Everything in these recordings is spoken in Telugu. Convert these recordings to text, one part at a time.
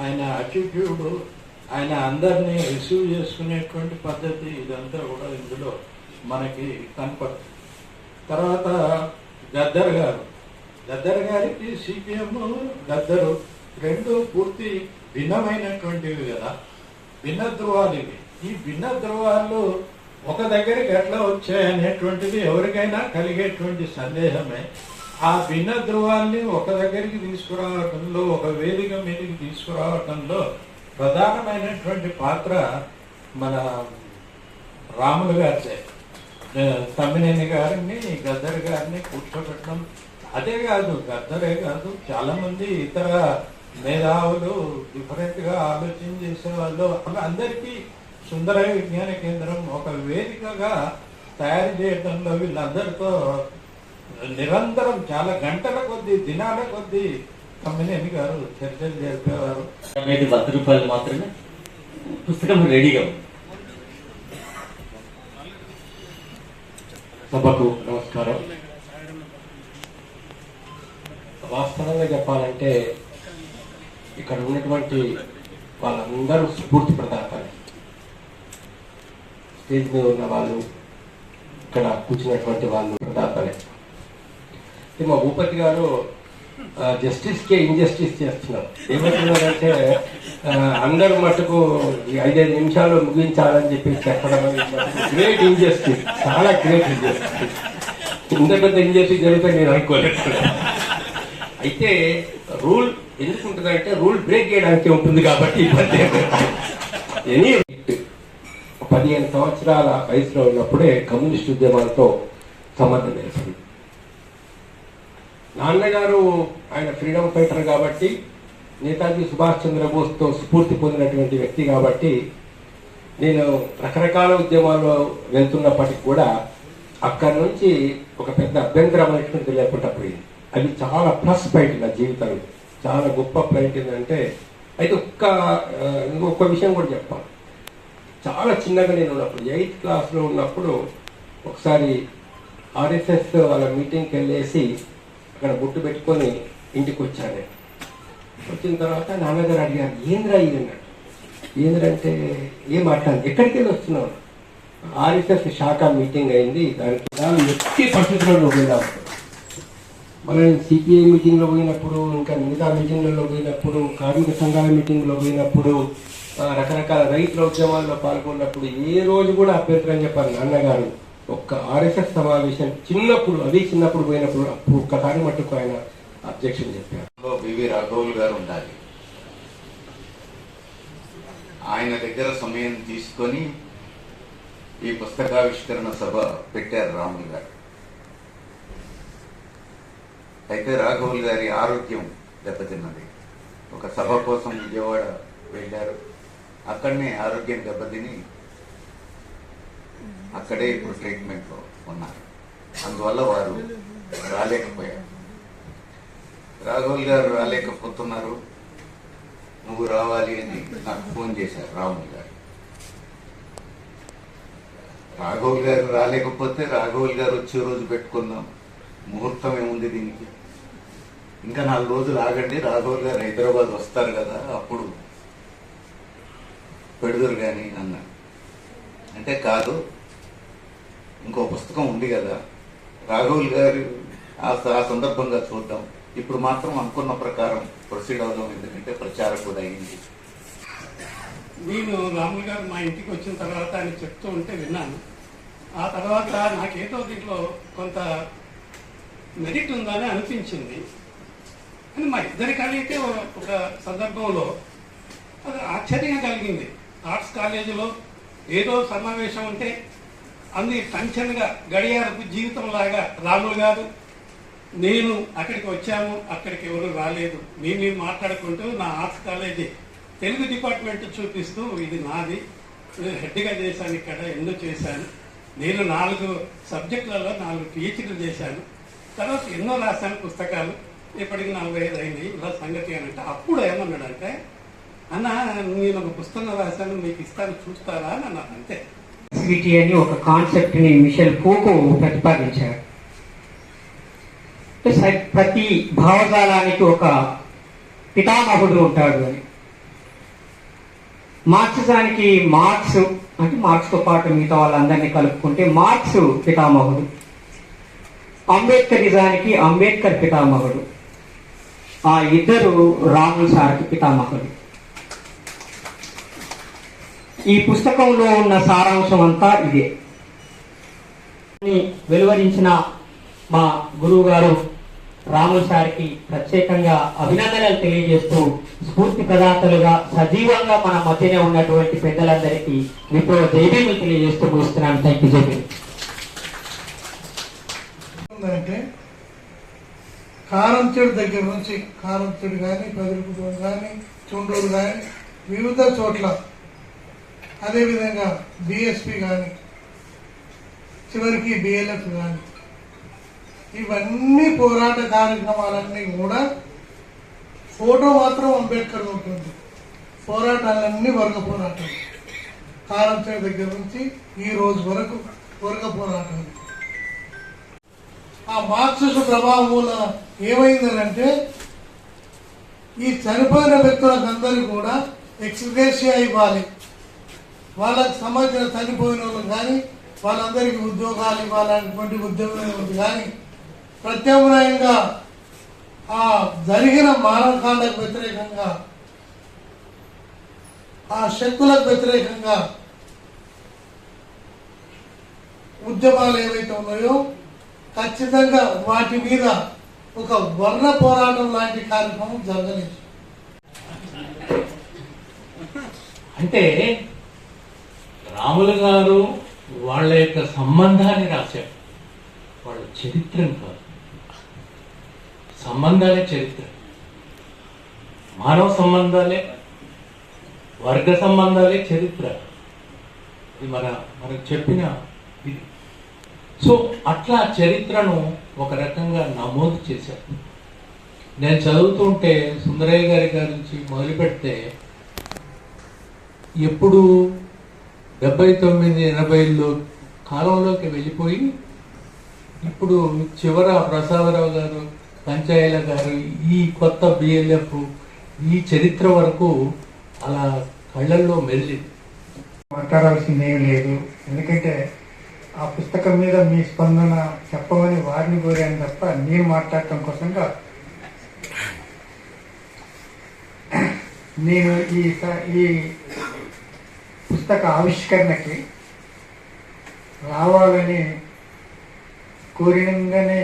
ఆయన యాటిట్యూడ్, ఆయన అందరినీ రిసీవ్ చేసుకునేటువంటి పద్ధతి, ఇదంతా కూడా ఇందులో మనకి కనపడుతుంది. తర్వాత గద్దర్ గారికి సిపిఎం, గద్దరు రెండు పూర్తి భిన్నమైనటువంటివి కదా, భిన్న ధృవాలు ఇవి. ఈ భిన్న ధృవాలు ఒక దగ్గరికి ఎట్లా వచ్చాయనేటువంటిది ఎవరికైనా కలిగేటువంటి సందేహమే. ఆ భిన్న ధృవాల్ని ఒక దగ్గరికి తీసుకురావటంలో, ఒక వేదిక మీదకి తీసుకురావటంలో ప్రధానమైనటువంటి పాత్ర మన రాములు గారిదే. తమ్మినేని గారిని, గద్దర్ గారిని కూర్చోబెట్టడం, అదే కాదు గద్దరే కాదు, చాలా మంది ఇతర మేధావులు డిఫరెంట్ గా ఆలోచన చేసే వాళ్ళు అందరికీ సుందర విజ్ఞాన కేంద్రం ఒక వేదికగా తయారు చేయడంలో వీళ్ళందరితో నిరంతరం చాలా గంటల కొద్దీ, దినాల కొద్దీ తమ్మినేని గారు చర్చలు జరిపేవారు. ₹100 మాత్రమే పుస్తకం రెడీగా ఉంది. సభకు నమస్కారం. వాస్తవంగా చెప్పాలంటే ఇక్కడ ఉన్నటువంటి వాళ్ళందరూ స్ఫూర్తి ప్రదాతలే. స్టేజ్ మీద ఉన్న వాళ్ళు, ఇక్కడ కూర్చున్నటువంటి వాళ్ళు ప్రదాతలే. మా భూపతి గారు జస్టిస్కే ఇంజస్టిస్ చేస్తున్నారు. ఏమంటున్నారంటే అందరూ మటుకు 5 నిమిషాలు ముగించాలని చెప్పి చెప్పడం గ్రేట్ ఇంజస్టిస్, చాలా గ్రేట్ ఇంజస్టిస్. ఇంత పెద్ద ఇంజస్టిస్ జరిగితే నేను అనుకోలేదు. అయితే రూల్ ఎందుకుంటుందంటే రూల్ బ్రేక్ చేయడానికి ఉంటుంది కాబట్టి ఇబ్బంది. ఎనీ 15 సంవత్సరాల వయసులో ఉన్నప్పుడే కమ్యూనిస్ట్ ఉద్యమాలతో సంబంధం ఏర్పడింది. నాన్నగారు ఆయన ఫ్రీడమ్ ఫైటర్ కాబట్టి, నేతాజీ సుభాష్ చంద్రబోస్తో స్ఫూర్తి పొందినటువంటి వ్యక్తి కాబట్టి, నేను రకరకాల ఉద్యమాల్లో వెళ్తున్నప్పటికీ కూడా అక్కడి నుంచి ఒక పెద్ద అభ్యంతరం అనేటువంటి లేకుండా పోయింది. అది చాలా ప్లస్ పాయింట్ నా జీవితంలో, చాలా గొప్ప పాయింట్ ఏంటంటే, అయితే ఇంకొక విషయం కూడా చెప్పాను. చాలా చిన్నగా నేను ఉన్నప్పుడు 8th క్లాస్లో ఉన్నప్పుడు ఒకసారి ఆర్ఎస్ఎస్ వాళ్ళ మీటింగ్కి వెళ్ళేసి అక్కడ బొట్టు పెట్టుకొని ఇంటికి వచ్చాను. వచ్చిన తర్వాత నాన్నగారు అడిగారు, ఏంద్రా ఇది అన్నాడు. ఏంద్రంటే ఏం మాట్లాడి, ఎక్కడికి వెళ్ళి వస్తున్నావు? ఆర్ఎస్ఎస్ శాఖ మీటింగ్ అయింది, దానికి ఎట్టి పరిస్థితుల్లో పోయినా. మళ్ళీ నేను సిపిఐ మీటింగ్లో పోయినప్పుడు, ఇంకా మిగతా మీటింగ్లలో పోయినప్పుడు, కార్మిక సంఘాల మీటింగ్లో పోయినప్పుడు, రకరకాల రైతుల ఉద్యమాల్లో పాల్గొన్నప్పుడు ఏ రోజు కూడా అభ్యంతరం చెప్పారు నాన్నగారు. ఒక్క ఆర్ఎస్ఎస్ సమావేశం చిన్నప్పుడు పోయినప్పుడు అప్పుడు ఒక్కసారి మట్టుకు ఆయన అబ్జెక్షన్ చెప్పారు. బివి రాఘవులు గారు ఉండాలి. ఆయన దగ్గర సమయం తీసుకొని ఈ పుస్తకావిష్కరణ సభ పెట్టారు రాములు గారు. అయితే రాఘవులు గారి ఆరోగ్యం దెబ్బతిన్నది. ఒక సభ కోసం విజయవాడ వెళ్ళారు. అక్కడనే ఆరోగ్యం దెబ్బతిని అక్కడే ఇప్పుడు ట్రీట్మెంట్లో ఉన్నారు. అందువల్ల వారు రాలేకపోయారు. రాఘవులు గారు రాలేకపోతున్నారు, నువ్వు రావాలి అని నాకు ఫోన్ చేశారు రాములు గారు. రాఘవులు గారు రాలేకపోతే రాఘవులు గారు వచ్చే రోజు పెట్టుకుందాం, ముహూర్తం ఏముంది దీనికి, ఇంకా 4 రోజులు ఆగండి, రాఘవులు గారు హైదరాబాద్ వస్తారు కదా అప్పుడు పెడుదురు కానీ అన్నారు. అంటే కాదు, ఇంకో పుస్తకం ఉంది కదా, రాఘవులు గారు ఆ సందర్భంగా చూద్దాం, ఇప్పుడు మాత్రం అనుకున్న ప్రకారం ప్రొసీడ్ అవుదాం, ఎందుకంటే ప్రచారం కూడా అయింది. నేను రాములు గారు మా ఇంటికి వచ్చిన తర్వాత ఆయన చెప్తూ ఉంటే విన్నాను. ఆ తర్వాత నాకేదో దీంట్లో కొంత మెరిట్ ఉందని అనిపించింది. అని మా ఇద్దరి కలిగితే ఒక సందర్భంలో అది ఆశ్చర్యంగా కలిగింది. ఆర్ట్స్ కాలేజీలో ఏదో సమావేశం ఉంటే అన్ని టెన్షన్గా గడియారపు జీవితంలాగా రాములు గారు నేను అక్కడికి వచ్చాము, అక్కడికి ఎవరు రాలేదు, మేము మాట్లాడుకుంటూ నా ఆర్ట్స్ కాలేజీ తెలుగు డిపార్ట్మెంట్ చూపిస్తూ ఇది నాది, హెడ్గా చేశాను, ఇక్కడ ఎన్నో చేశాను, నేను 4 సబ్జెక్టులలో 4 PhDలు చేశాను, తర్వాత ఎన్నో రాశాను పుస్తకాలు, ఇప్పటికి 45 అయింది ఇలా సంగతి అని అంటే, అప్పుడు ఏమన్నాడంటే, అన్న నేను ఒక పుస్తకం రాశాను మీకు ఇస్తాను చూస్తారా అని అన్నాను. అంతే. అని ఒక కాన్సెప్ట్ ని మిషెల్ ఫూకో ప్రతిపాదించారు. ప్రతి భావజాలానికి ఒక పితామహుడు ఉంటాడు అని. మార్క్సిజానికి మార్క్స్ అంటే మార్క్స్తో పాటు మిగతా వాళ్ళందరినీ కలుపుకుంటే మార్క్స్ పితామహుడు, అంబేద్కరిజానికి అంబేద్కర్ పితామహుడు, ఆ ఇద్దరు రాములు సార్కి పితామహుడు. ఈ పుస్తకంలో ఉన్న సారాంశం అంతా ఇదే. వెలువరించిన మా గురువు గారు రాములు సార్కి ప్రత్యేకంగా అభినందనలు తెలియజేస్తూ, స్ఫూర్తి ప్రదాతలుగా సజీవంగా మన మధ్యనే ఉన్నటువంటి పెద్దలందరికీ విప్లవ జైబీలు తెలియజేస్తూ ముగిస్తున్నాను. Thank you. జైబీ. అంటే కారంచేడు దగ్గర నుంచి కారంచేడు కానీ పదిరిపురం కానీ చుండూరు కానీ వివిధ చోట్ల, అదేవిధంగా బిఎస్పి కానీ చివరికి బిఎల్ఎఫ్ కానీ, ఇవన్నీ పోరాట కార్యక్రమాలన్నీ కూడా ఫోటో మాత్రం అంబేద్కర్ ఉంటుంది. పోరాటాలన్నీ వర్గ పోరాటాలు, కారంచేడు దగ్గర నుంచి ఈ రోజు వరకు వర్గ పోరాటాలు. ఆ మార్క్సిస్ట్ ప్రభావం వల్ల ఏమైందనంటే ఈ చనిపోయిన వ్యక్తులకు అందరికీ కూడా ఎక్స్గ్రేషియా ఇవ్వాలి, వాళ్ళకి సంబంధించిన చనిపోయిన వాళ్ళకి కానీ వాళ్ళందరికీ ఉద్యోగాలు ఇవ్వాలనేటువంటి ఉద్యోగం ఉంది. కానీ ప్రత్యామ్నాయంగా ఆ జరిగిన మానవకాండకు వ్యతిరేకంగా, ఆ శక్తులకు వ్యతిరేకంగా ఉద్యమాలు ఏవైతే ఉన్నాయో ఖచ్చితంగా వాటి మీద ఒక వర్ణ పోరాటం లాంటి కార్యక్రమం జరగలేదు. అంటే రాములు గారు వాళ్ళ యొక్క సంబంధాన్ని రాశారు, వాళ్ళ చరిత్రను కాదు. సంబంధాలే చరిత్ర, మానవ సంబంధాలే, వర్గ సంబంధాలే చరిత్ర. ఇది మనకు చెప్పిన ఇది. సో అట్లా చరిత్రను ఒక రకంగా నమోదు చేశారు. నేను చదువుతుంటే సుందరయ్య గారి గురించి మొదలు పెడితే ఎప్పుడు 79-80లో కాలంలోకి వెళ్ళిపోయి ఇప్పుడు చివర ప్రసాదరావు గారు, పంచాయల గారు, ఈ కొత్త బిఎల్ఎఫ్, ఈ చరిత్ర వరకు అలా కళ్ళల్లో మెదిలింది. మాట్లాడాల్సింది ఏం లేదు. ఎందుకంటే ఆ పుస్తకం మీద మీ స్పందన చెప్పమని వారిని కోరాను తప్ప నేను మాట్లాడటం కోసం కాదు. నేను ఈ పుస్తక ఆవిష్కరణకి రావాలని కోరినంగానే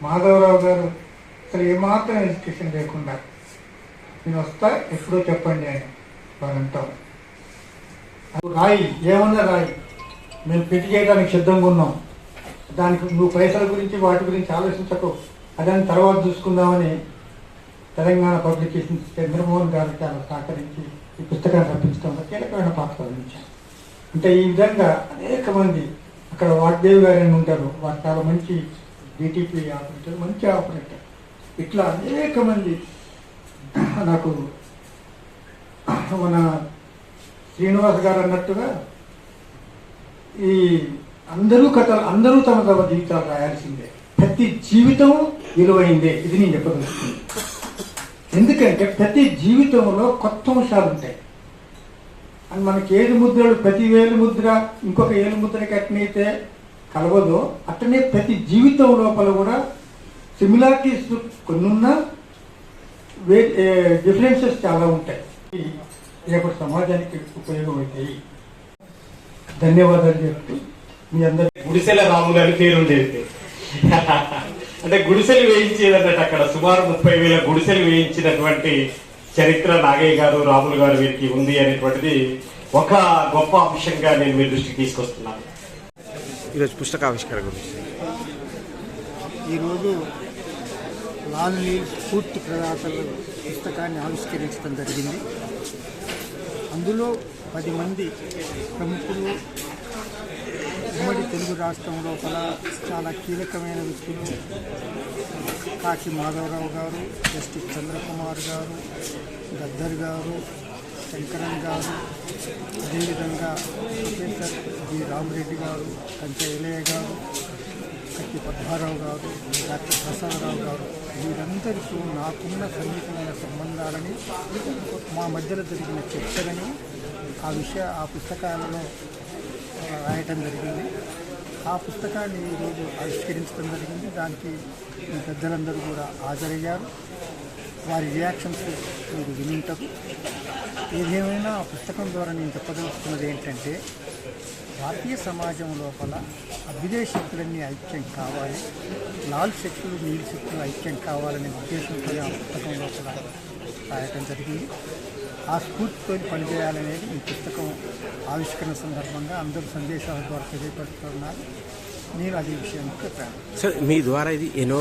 మాధవరావు గారు అసలు ఏమాత్రం ఎడ్యుకేషన్ లేకుండా నేను వస్తా ఎప్పుడో చెప్పండి అని వారంటాం. రాయి ఏమన్నా రాయి, మేము పెట్టి చేయడానికి సిద్ధంగా ఉన్నాం. దానికి నువ్వు పైసల గురించి వాటి గురించి ఆలోచించకు, అదని తర్వాత చూసుకుందామని తెలంగాణ పబ్లికేషన్ చంద్రమోహన్ గారు చాలా సహకరించి ఈ పుస్తకాన్ని రప్పించడంలో కీలకమైన పాత్ర వహించారు. అంటే ఈ విధంగా అనేక మంది, అక్కడ వాగ్దేవి గారు అని ఉంటారు, వారు చాలా మంచి డిటిపి ఆపరేటర్, మంచి ఆపరేటర్, ఇట్లా అనేక మంది నాకు మన శ్రీనివాస్ గారు అన్నట్టుగా ఈ అందరూ కథలు, అందరూ తమ తమ జీవితాలు రాయాల్సిందే. ప్రతి జీవితం విలువైందే, ఇది నేను చెప్పగలుగుతుంది. ఎందుకంటే ప్రతి జీవితంలో కొత్త అంశాలు ఉంటాయి. అని మనకి ఏడు ముద్రలు, ప్రతి వేలు ముద్ర ఇంకొక ఏలు ముద్రకి ఎట్నైతే కలవదో అట్లనే ప్రతి జీవితం లోపల కూడా సిమిలారిటీస్ కొన్ని ఉన్నా డిఫరెన్సెస్ చాలా ఉంటాయి. రేపటి సమాజానికి ఉపయోగమవుతాయి. ధన్యవాదాలు చెప్తూ మీ అందరికీ. గుడిసెల రాములు అని పేరు ఉండేది. అంటే గుడిసెలు వేయించేదన్నట్టు అక్కడ సుమారు 30,000 గుడిసెలు వేయించినటువంటి చరిత్ర నాగయ్య గారు, రాములు గారు వీరికి ఉంది అనేటువంటిది ఒక గొప్ప అంశంగా నేను మీ దృష్టికి తీసుకొస్తున్నాను. ఈరోజు పుస్తక ఆవిష్కరణ గురించి ఈరోజు లాల్ నీల్ స్ఫూర్తి ప్రదాతలు పుస్తకాన్ని ఆవిష్కరించడం జరిగింది. అందులో 10 మంది ప్రముఖులు ఉమ్మడి తెలుగు రాష్ట్రం లోపల చాలా కీలకమైన వ్యక్తులు, కాకి మాధవరావు గారు, జస్టిస్ చంద్రకుమార్ గారు, గద్దర్ గారు, శంకరన్ గారు, అదేవిధంగా ప్రొఫెసర్ జి రామరెడ్డి గారు, కంచె ఎలయ్య గారు, కత్తి పద్మారావు గారు, డాక్టర్ ప్రసాదరావు గారు, వీరందరితో నాకున్న సన్నిహితమైన సంబంధాలని, మా మధ్యలో జరిగిన చర్చలని ఆ పుస్తకాలలో రాయటం జరిగింది. ఆ పుస్తకాన్ని ఈరోజు ఆవిష్కరించడం జరిగింది. దానికి మీ పెద్దలందరూ కూడా హాజరయ్యారు. వారి రియాక్షన్స్ మీరు వినింటారు. ఏదేమైనా ఆ పుస్తకం ద్వారా నేను చెప్పదలుచుకున్నది ఏంటంటే, భారతీయ సమాజం లోపల అభ్యుదయ శక్తులన్నీ ఐక్యం కావాలి, లాల్ శక్తులు నీలి శక్తులు ఐక్యం కావాలనే ఉద్దేశంతో ఆ పుస్తకం లోపల రాయటం జరిగింది. ఆ స్ఫూర్తితో పనిచేయాలనేది ఈ పుస్తకం ఆవిష్కరణ సందర్భంగా అందరూ సందేశాల ద్వారా తెలియపరుస్తున్నారు. నేను అదే విషయాన్ని చెప్పాను. సార్, మీ ద్వారా ఇది ఎన్నో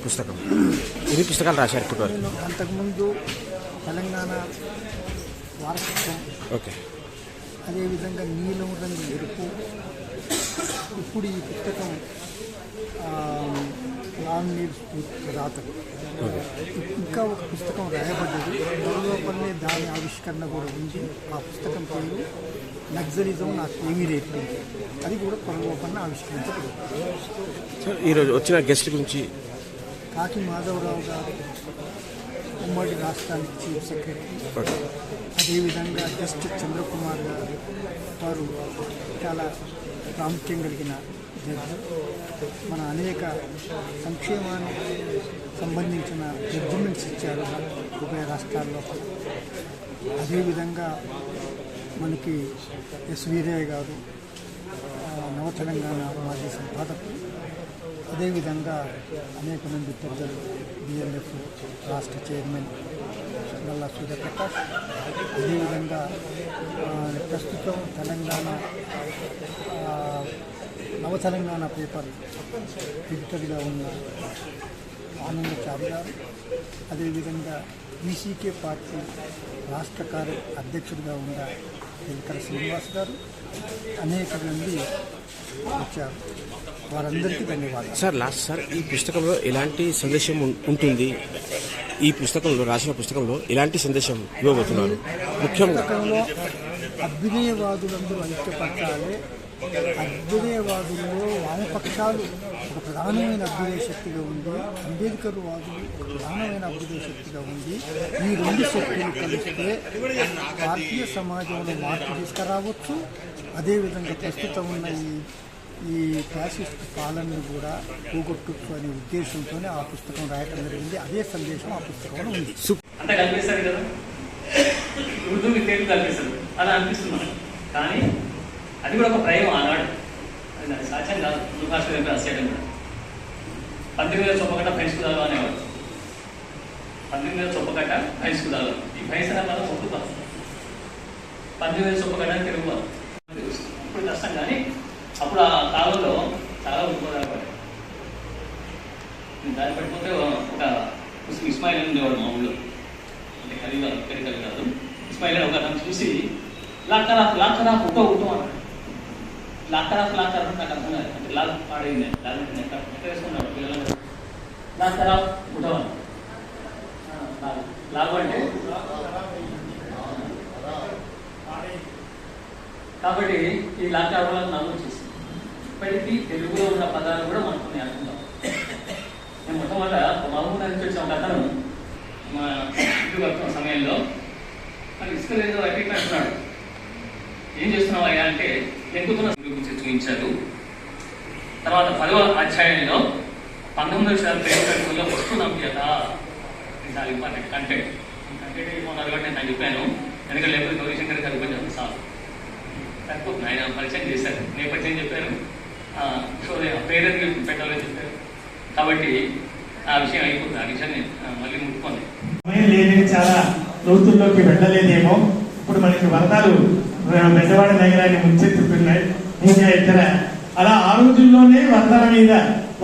పుస్తకం, ఎన్ని పుస్తకాలు రాశారు ఇప్పుడు? నేను అంతకుముందు తెలంగాణ వారసత్వం, అదేవిధంగా నీలం రంగు ఎరుపు, ఇప్పుడు ఈ పుస్తకం లాల్ నీల్ స్ఫూర్తి ప్రదాతలు, ఇంకా ఒక పుస్తకం రాయబడ్డది. లోపలనే దాని ఆవిష్కరణ కూడా ఉంది. ఆ పుస్తకం పేరు నక్సలిజం నాకు ఏమీ రేపింది. అది కూడా త్వరలోపల ఆవిష్కరించబడుతుంది. ఈరోజు వచ్చిన గెస్ట్ గురించి కాకి మాధవరావు గారు, ఉమ్మడి రాష్ట్రానికి చీఫ్ సెక్రటరీ, అదేవిధంగా జస్టిస్ చంద్రకుమార్ గారు, వారు చాలా ప్రాముఖ్యం కలిగిన జడ్జి, మన అనేక సంక్షేమానికి సంబంధించిన జడ్జిమెంట్స్ ఇచ్చారు ఉభయ రాష్ట్రాల్లో. అదేవిధంగా మనకి ఎస్ వీరయ్య గారు, నవ తెలంగాణ మాజీ సంపాదకులు, అదేవిధంగా అనేక మంది పెద్దలు, బిఎల్ఎఫ్ రాష్ట్ర చైర్మన్ గల్లా సూర్యప్రకాష్, అదేవిధంగా ప్రస్తుతం తెలంగాణ నవ తెలంగాణ పేపర్ ఎడిటర్గా ఉన్న ఆనందచారి గారు, అదేవిధంగా ఈసీకే పార్టీ రాష్ట్ర అధ్యక్షుడిగా ఉన్న వెంకట శ్రీనివాస్ గారు, అనేక మంది వచ్చారు. వారందరికీ ధన్యవాదాలు. సార్, ఈ పుస్తకంలో ఎలాంటి సందేశం ఉంటుంది? ఈ పుస్తకంలో రాసిన పుస్తకంలో ఎలాంటి సందేశం ఇవ్వబోతున్నారు? ముఖ్యంగా అభ్యుదయవాదులందరూ ఐక్యపరచాలి. అభ్యుదయవాదుల్లో వామపక్షాలు ఒక ప్రధానమైన అభ్యుదయ శక్తిగా ఉంది, అంబేద్కర్ వాదులు ఒక ప్రధానమైన అభ్యుదయ శక్తిగా ఉంది. ఈ రెండు శక్తులు కలిస్తే భారతీయ సమాజంలో మార్పు తీసుకురావచ్చు. అదేవిధంగా ప్రస్తుతం ఉన్న ఈ ఫ్యాసిస్ట్ పాలనను కూడా పోగొట్టుకు అనే ఉద్దేశంతోనే ఆ పుస్తకం రాయటం జరిగింది. అదే సందేశం ఆ పుస్తకంలో ఉంది. అంతా కనిపిస్తుంది కదా, ఉర్దూకి తెలుగు కనిపిస్తుంది, అలా అనిపిస్తుంది. కానీ అది కూడా ఒక ప్రయోగం ఆనాడు, అది నాకు సాధ్యం కాదు. సుభాష్ గారు రాసేయడం కూడా 18,000 చొప్పకట్ట ఫ్రెండ్స్ కుదాలు అనేవాడు. 18,000 చొప్పకట్ట ఫ్రెండ్స్ కుదాలు. ఈ ఫ్రెండ్స్ అనే పదం ఒప్పు పదం. 18,000 చొప్పకట్ట తెలుగు పదం. ఇప్పుడు కష్టం, కానీ అప్పుడు ఆ కాలంలో చాలా ఉపయోగాలు పడ్డాయి. దాన్ని పట్టుకుంటే ఒక ఇస్మాయిల్ అని ఉండేవాడు మా ఊళ్ళో, అంటే ఖరీదు ఇక్కడి కాదు. ఇస్మాయిల్ అని ఒక అతను చూసి లాక్కరాఫ్ ఉట్టో అన్నాడు. లాక్కరాఫ్ నాకు అర్థం కాదు. అంటే లాల్ పాడైంది, లాల్ ఎక్కడ వేసుకున్నాడు పిల్లలు. లాక్కరాఫ్ ఉట్టో లాభం అంటే కాబట్టి ఈ లాక్కరాఫ్లను నమోదు చేసింది. ఇప్పటికీ తెలుగులో ఉన్న పదాలు కూడా మనకు కొన్ని అర్థం కావు. నేను మొట్టమొదట మా ఊరు నుంచి వచ్చిన ఒక అతను మా ఇంటి వస్తున్న సమయంలో నాకు ఇసుక లేదు అట్టి అంటున్నాడు. ఏం చేస్తున్నావు అయ్యా అంటే ఎక్కుతున్న గురించి చూపించాడు. తర్వాత 10వ అధ్యాయంలో 1930 వస్తున్నాం కదా, చాలా ఇంపార్టెంట్ కంటెంట్ ఏమన్నారు కాబట్టి నేను చెప్పాను. ఎందుకంటే లేకపోతే గౌరీశంకర్ గారు కొంచెం సార్ సరిపోతుంది. ఆయన పరిచయం చేశారు, నేపథ్యం చెప్పారు, సో పేరెంట్కి పెట్టాలని చెప్పారు. కాబట్టి ఆ విషయం అయిపోతుంది. ఆ విషయాన్ని మళ్ళీ ముట్టుకోండి. లేదని చాలా లోతుల్లోకి వెళ్ళలేదేమో. ఇప్పుడు మనకి వరదలు పెద్దవాడ నగరాన్ని ముంచెత్తుతున్నాయి. ఇంకా ఇతర అలా ఆ రోజుల్లోనే వరదల మీద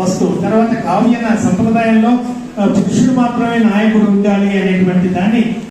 వస్తూ తర్వాత కావ్య సంప్రదాయంలో పురుషుడు మాత్రమే నాయకుడు ఉండాలి అనేటువంటి దాన్ని